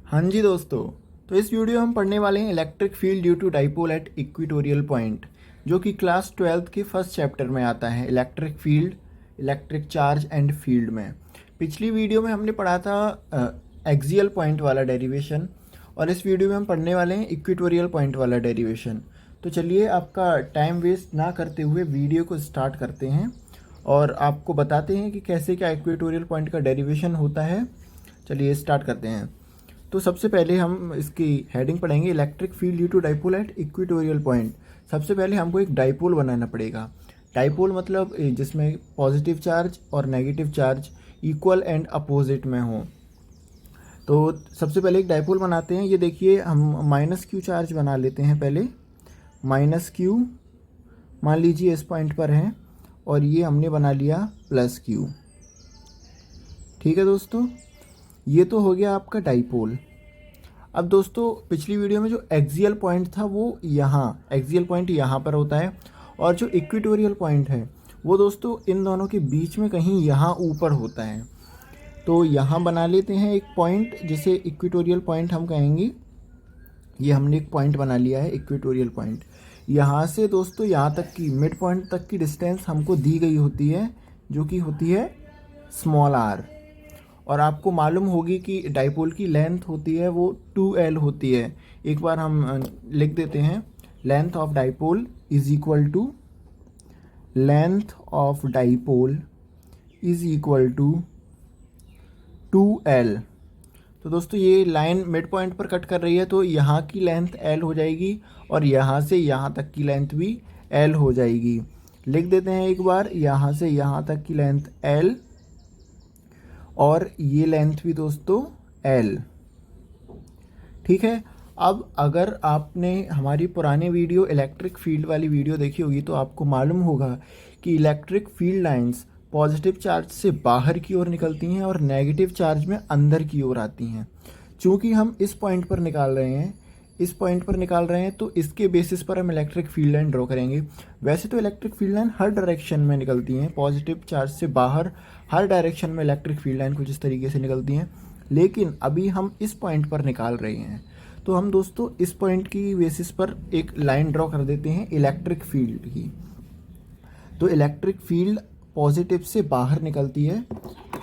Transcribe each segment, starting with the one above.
हाँ जी दोस्तों, तो इस वीडियो में हम पढ़ने वाले हैं electric field due to dipole at equatorial point, जो कि क्लास 12th के फर्स्ट चैप्टर में आता है। Electric field, electric charge and field में पिछली वीडियो में हमने पढ़ा था एक्सियल पॉइंट वाला डेरिवेशन, और इस वीडियो में हम पढ़ने वाले हैं इक्वेटोरियल पॉइंट वाला डेरिवेशन। तो चलिए आपका टाइम वेस्ट ना करते हुए वीडियो को स्टार्ट करते हैं और आपको बताते हैं कि कैसे क्या इक्वेटोरियल पॉइंट का डेरिवेशन होता है। चलिए स्टार्ट करते हैं। तो सबसे पहले हम इसकी हेडिंग पढ़ेंगे, electric field due to dipole at equatorial point. सबसे पहले हमको एक डाइपोल बनाना पड़ेगा। डाइपोल मतलब जिसमें पॉजिटिव चार्ज और negative charge equal and opposite में हो। तो सबसे पहले एक डाइपोल बनाते हैं। ये देखिए, हम माइनस क्यू चार्ज बना लेते हैं पहले। माइनस क्यू मान लीजिए इस पॉइंट पर है, और ये हमने बना लिया प्लस क्यू। ठीक है दोस्तों, ये तो हो गया आपका डाइपोल। अब दोस्तों, पिछली वीडियो में जो एक्सियल पॉइंट था वो एक्सियल पॉइंट यहाँ पर होता है, और जो इक्वेटोरियल पॉइंट है वो दोस्तों इन दोनों के बीच में कहीं यहाँ ऊपर होता है। तो यहाँ बना लेते हैं एक पॉइंट जिसे इक्वेटोरियल पॉइंट हम कहेंगे। ये हमने एक पॉइंट बना लिया है इक्वेटोरियल पॉइंट। यहाँ से दोस्तों यहाँ तक की मिड पॉइंट तक की डिस्टेंस हमको दी गई होती है, जो कि होती है स्मॉल आर। और आपको मालूम होगी कि डाइपोल की लेंथ होती है वो 2L होती है। एक बार हम लिख देते हैं, length of dipole is equal to length of dipole is equal to 2L। तो दोस्तों ये लाइन मिड पॉइंट पर कट कर रही है, तो यहाँ की लेंथ L हो जाएगी और यहाँ से यहाँ तक की लेंथ भी L हो जाएगी। लिख देते हैं एक बार, यहाँ से यहाँ तक की लेंथ L और ये लेंथ भी दोस्तों L। ठीक है। अब अगर आपने हमारी पुरानी वीडियो इलेक्ट्रिक फील्ड वाली वीडियो देखी होगी तो आपको मालूम होगा कि electric field lines positive charge से बाहर की ओर निकलती हैं और नेगेटिव चार्ज में अंदर की ओर आती हैं। चूँकि हम इस पॉइंट पर निकाल रहे हैं, तो इसके बेसिस पर हम इलेक्ट्रिक फील्ड लाइन ड्रॉ करेंगे। वैसे तो इलेक्ट्रिक फील्ड लाइन हर डायरेक्शन में निकलती हैं, पॉजिटिव चार्ज से बाहर हर डायरेक्शन में इलेक्ट्रिक फील्ड लाइन कुछ इस तरीके से निकलती हैं, लेकिन अभी हम इस पॉइंट पर निकाल रहे हैं। तो हम दोस्तों इस पॉइंट की बेसिस पर एक लाइन ड्रॉ कर देते हैं इलेक्ट्रिक फील्ड की। तो इलेक्ट्रिक फील्ड पॉजिटिव से बाहर निकलती है,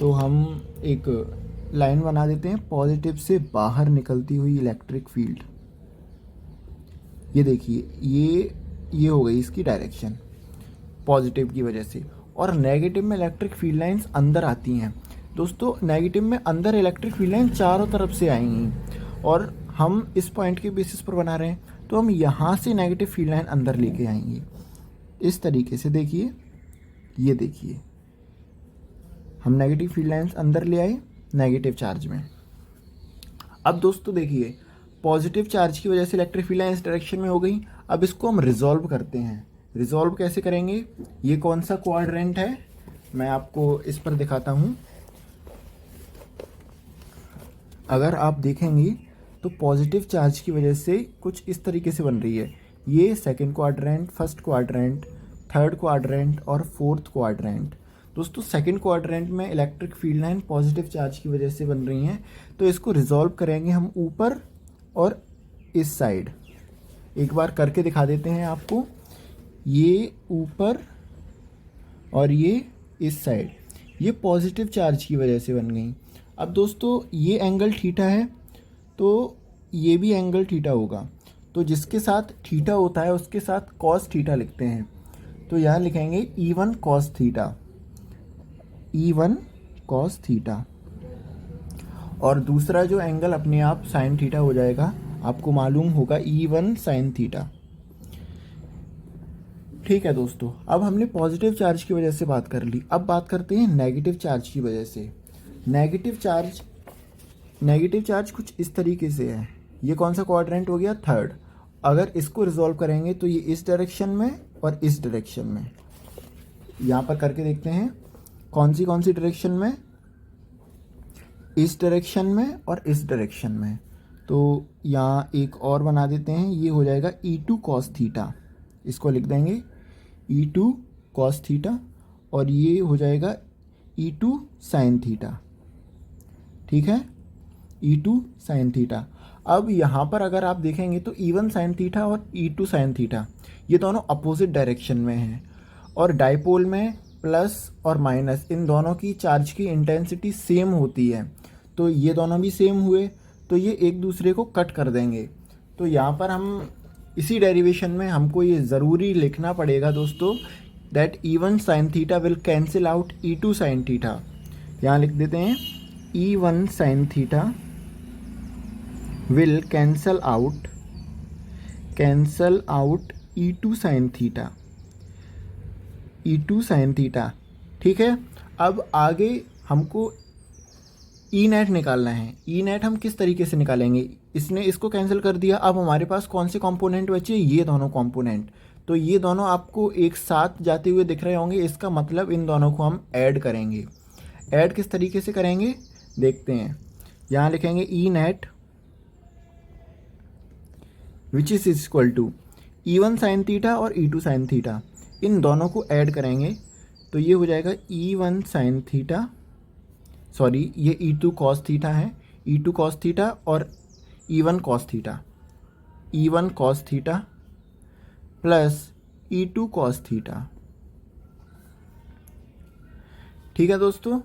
तो हम एक लाइन बना देते हैं, पॉजिटिव से बाहर निकलती हुई इलेक्ट्रिक फील्ड। ये देखिए, ये हो गई इसकी डायरेक्शन पॉजिटिव की वजह से। और नेगेटिव में इलेक्ट्रिक फील्ड लाइंस अंदर आती हैं। दोस्तों नेगेटिव में अंदर इलेक्ट्रिक फील्ड लाइन चारों तरफ से आएंगी, और हम इस पॉइंट के बेसिस पर बना रहे हैं, तो हम यहाँ से नेगेटिव फील्ड लाइन अंदर लेके आएंगे इस तरीके से। देखिए, ये देखिए, हम नेगेटिव फील्ड लाइंस अंदर ले आए नेगेटिव चार्ज में। अब दोस्तों देखिए, पॉजिटिव चार्ज की वजह से इलेक्ट्रिक फील्ड लाइन इस डायरेक्शन में हो गई। अब इसको हम रिजॉल्व करते हैं। रिजॉल्व कैसे करेंगे, ये कौन सा क्वाड्रेंट है मैं आपको इस पर दिखाता हूँ। अगर आप देखेंगे तो पॉजिटिव चार्ज की वजह से कुछ इस तरीके से बन रही है। ये second quadrant, first quadrant, third quadrant और फोर्थ क्वाड्रेंट। दोस्तों सेकंड क्वाड्रेंट में electric field line positive charge की वजह से बन रही हैं, तो इसको रिजॉल्व करेंगे हम ऊपर और इस साइड। एक बार करके दिखा देते हैं आपको। ये ऊपर और ये इस साइड, ये पॉजिटिव चार्ज की वजह से बन गई। अब दोस्तों ये एंगल थीटा है, तो ये भी एंगल थीटा होगा। तो जिसके साथ थीटा होता है उसके साथ कॉस थीटा लिखते हैं। तो यहाँ लिखेंगे E1 cos theta, E1 cos theta. और दूसरा जो एंगल अपने आप साइन थीटा हो जाएगा, आपको मालूम होगा E1 साइन थीटा। ठीक है दोस्तों, अब हमने पॉजिटिव चार्ज की वजह से बात कर ली। अब बात करते हैं नेगेटिव चार्ज की वजह से। नेगेटिव चार्ज कुछ इस तरीके से है। ये कौन सा क्वाड्रेंट हो गया, थर्ड। अगर इसको रिजॉल्व करेंगे तो ये इस डायरेक्शन में और इस डायरेक्शन में। यहाँ पर करके देखते हैं कौन सी डायरेक्शन में, इस डायरेक्शन में और इस डायरेक्शन में। तो यहाँ एक और बना देते हैं, ये हो जाएगा E2 कॉस थीटा। इसको लिख देंगे E2 कॉस थीटा, और ये हो जाएगा E2 साइन थीटा। ठीक है। E2 sine theta. अब यहाँ पर अगर आप देखेंगे तो E1 साइन थीटा और E2 साइन थीटा ये दोनों अपोजिट डायरेक्शन में हैं, और डाइपोल में प्लस और माइनस इन दोनों की चार्ज की इंटेंसिटी सेम होती है, तो ये दोनों भी सेम हुए, तो ये एक दूसरे को कट कर देंगे। तो यहाँ पर हम इसी डेरिवेशन में हमको ये ज़रूरी लिखना पड़ेगा दोस्तों, that E1 sine theta will cancel out E2 sine theta. यहाँ लिख देते हैं E1 sine theta will cancel out E2 sine theta, E2 sine theta. ठीक है, अब आगे हमको ई नेट निकालना है। ई नेट हम किस तरीके से निकालेंगे, इसने इसको कैंसिल कर दिया, अब हमारे पास कौन से कंपोनेंट बचे, ये दोनों कंपोनेंट। तो ये दोनों आपको एक साथ जाते हुए दिख रहे होंगे, इसका मतलब इन दोनों को हम ऐड करेंगे। ऐड किस तरीके से करेंगे देखते हैं। यहाँ लिखेंगे E net which is equal to E1 sine theta और E2 साइन थीटा, इन दोनों को ऐड करेंगे तो ये हो जाएगा E1 साइन थीटा, सॉरी ये E2 कॉस थीटा है, E2 कॉस थीटा और E1 cos theta, E1 cos theta plus E2 cos theta. ठीक है दोस्तों,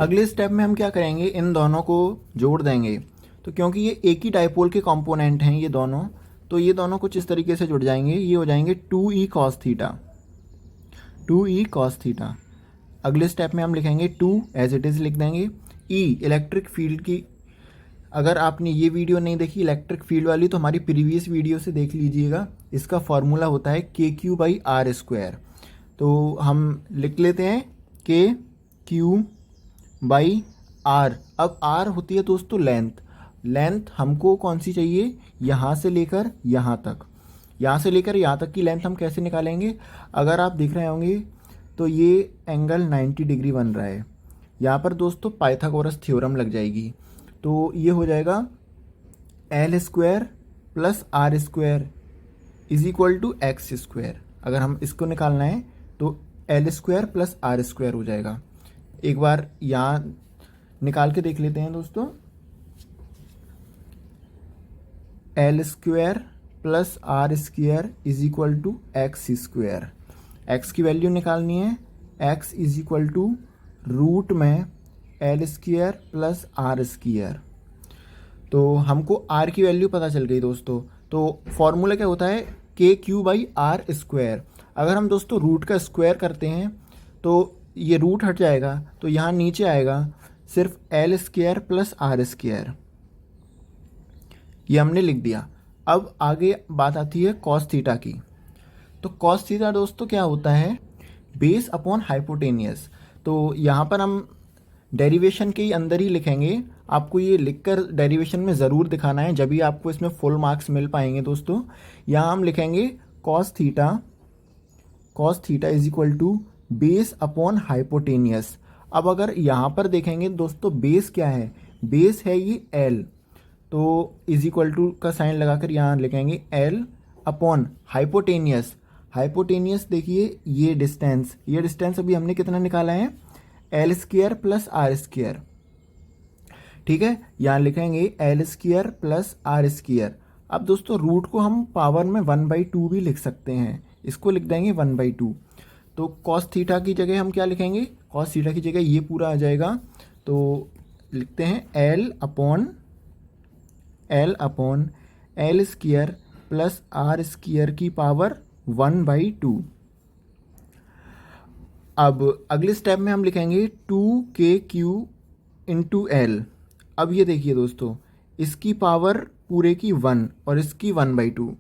अगले स्टेप में हम क्या करेंगे, इन दोनों को जोड़ देंगे। तो क्योंकि ये एक ही डाइपोल के कंपोनेंट हैं ये दोनों, तो ये दोनों कुछ इस तरीके से जुड़ जाएंगे, ये हो जाएंगे 2E cos theta, 2E cos theta. अगले स्टेप में हम लिखेंगे 2 एज इट इज़ लिख देंगे। E इलेक्ट्रिक फील्ड की, अगर आपने ये वीडियो नहीं देखी इलेक्ट्रिक फील्ड वाली तो हमारी प्रीवियस वीडियो से देख लीजिएगा, इसका फॉर्मूला होता है KQ/R²। तो हम लिख लेते हैं KQ/R। अब R होती है दोस्तों लेंथ हमको कौन सी चाहिए, यहाँ से लेकर यहाँ तक, यहाँ से लेकर यहाँ तक की लेंथ हम कैसे निकालेंगे। अगर आप देख रहे होंगे तो ये एंगल 90 डिग्री बन रहा है, यहाँ पर दोस्तों पाइथागोरस थ्योरम लग जाएगी, तो ये हो जाएगा L² + R² is equal to X²। अगर हम इसको निकालना है तो L² + R² हो जाएगा। एक बार यहाँ निकाल के देख लेते हैं दोस्तों, L² + R² is equal to X²। X की वैल्यू निकालनी है, X is equal to root में L² + R²। तो हमको R की वैल्यू पता चल गई दोस्तों। तो फॉर्मूला क्या होता है, KQ/R²। अगर हम दोस्तों रूट का स्क्वायर करते हैं तो ये रूट हट जाएगा, तो यहाँ नीचे आएगा सिर्फ L² + R²। ये हमने लिख दिया। अब आगे बात आती है कॉस थीटा की। तो कॉस थीटा दोस्तों क्या होता है, बेस अपॉन हाइपोटेनियस। तो यहाँ पर हम डेरिवेशन के ही अंदर ही लिखेंगे, आपको ये लिखकर डेरिवेशन में ज़रूर दिखाना है, जब भी आपको इसमें फुल मार्क्स मिल पाएंगे दोस्तों। यहाँ हम लिखेंगे cos theta is equal to base upon hypotenuse. अब अगर यहाँ पर देखेंगे दोस्तों बेस क्या है, बेस है ये L, तो इज इक्वल टू का साइन लगाकर यहाँ लिखेंगे L अपॉन हाइपोटेनियस। हाइपोटेनियस देखिए ये डिस्टेंस अभी हमने कितना निकाला है, L² + R²। ठीक है, यहाँ लिखेंगे L² + R²। अब दोस्तों रूट को हम पावर में 1/2 भी लिख सकते हैं, इसको लिख देंगे 1/2। तो कॉस थीटा की जगह हम क्या लिखेंगे, कॉस थीटा की जगह ये पूरा आ जाएगा, तो लिखते हैं L अपॉन L² + R² की पावर 1/2। अब अगले स्टेप में हम लिखेंगे 2KQ × L। अब ये देखिए दोस्तों, इसकी पावर पूरे की 1 और इसकी 1/2,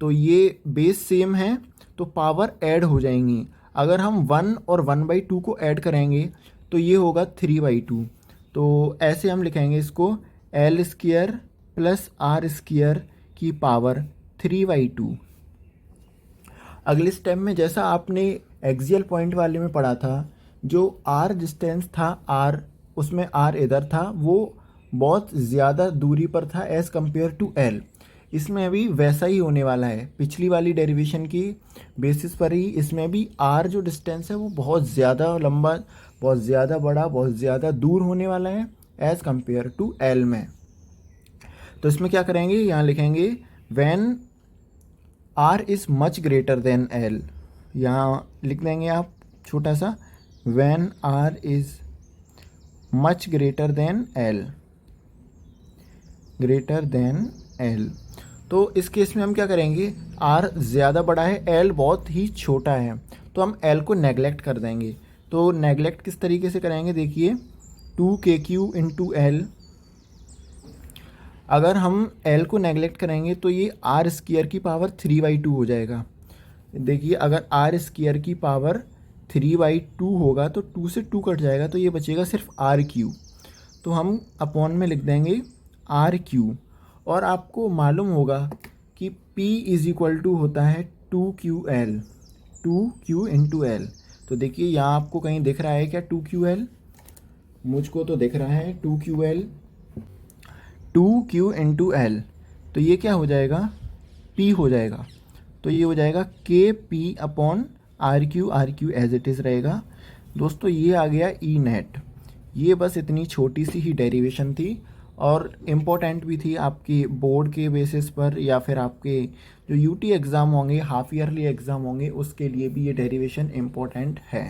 तो ये बेस सेम है तो पावर ऐड हो जाएंगी। अगर हम 1 और 1/2 को ऐड करेंगे तो ये होगा 3/2। तो ऐसे हम लिखेंगे इसको L² + R² की पावर 3/2। अगले स्टेप में जैसा आपने एक्सियल पॉइंट वाले में पढ़ा था, जो R डिस्टेंस था R, उसमें R इधर था, वो बहुत ज़्यादा दूरी पर था एज़ कम्पेयर टू L। इसमें अभी वैसा ही होने वाला है, पिछली वाली डेरिवेशन की बेसिस पर ही इसमें भी R जो डिस्टेंस है वो बहुत ज़्यादा लंबा, बहुत ज़्यादा बड़ा, बहुत ज़्यादा दूर होने वाला है, एज कंपेयर टू एल में। तो इसमें क्या करेंगे, यहाँ लिखेंगे when R is much greater than L. यहाँ लिख देंगे आप छोटा सा, when R is much greater than L, greater than L. तो इस केस में हम क्या करेंगे, आर ज़्यादा बड़ा है, एल बहुत ही छोटा है, तो हम एल को नेगलेक्ट कर देंगे। तो नेगलेक्ट किस तरीके से करेंगे, देखिए 2KQ इंटू एल। अगर हम एल को नेगलेक्ट करेंगे तो ये आर स्क्वायर की पावर 3/2 हो जाएगा। देखिए अगर आर स्क्वायर की पावर 3/2 होगा तो 2 से 2 कट जाएगा, तो ये बचेगा सिर्फ RQ। तो हम अपॉन में लिख देंगे RQ। और आपको मालूम होगा कि P इज़ इक्वल टू होता है 2QL, 2Q इंटू एल। तो देखिए यहाँ आपको कहीं दिख रहा है क्या 2QL, मुझको तो दिख रहा है 2QL, 2Q इंटू एल। तो ये क्या हो जाएगा, P हो जाएगा। तो ये हो जाएगा KP upon RQ as it is रहेगा। दोस्तों ये आ गया ई नेट। ये बस इतनी छोटी सी ही डेरिवेशन थी और इम्पोर्टेंट भी थी आपकी बोर्ड के बेसिस पर, या फिर आपके जो UT एग्ज़ाम होंगे, हाफ ईयरली एग्ज़ाम होंगे, उसके लिए भी ये डेरिवेशन इम्पोर्टेंट है।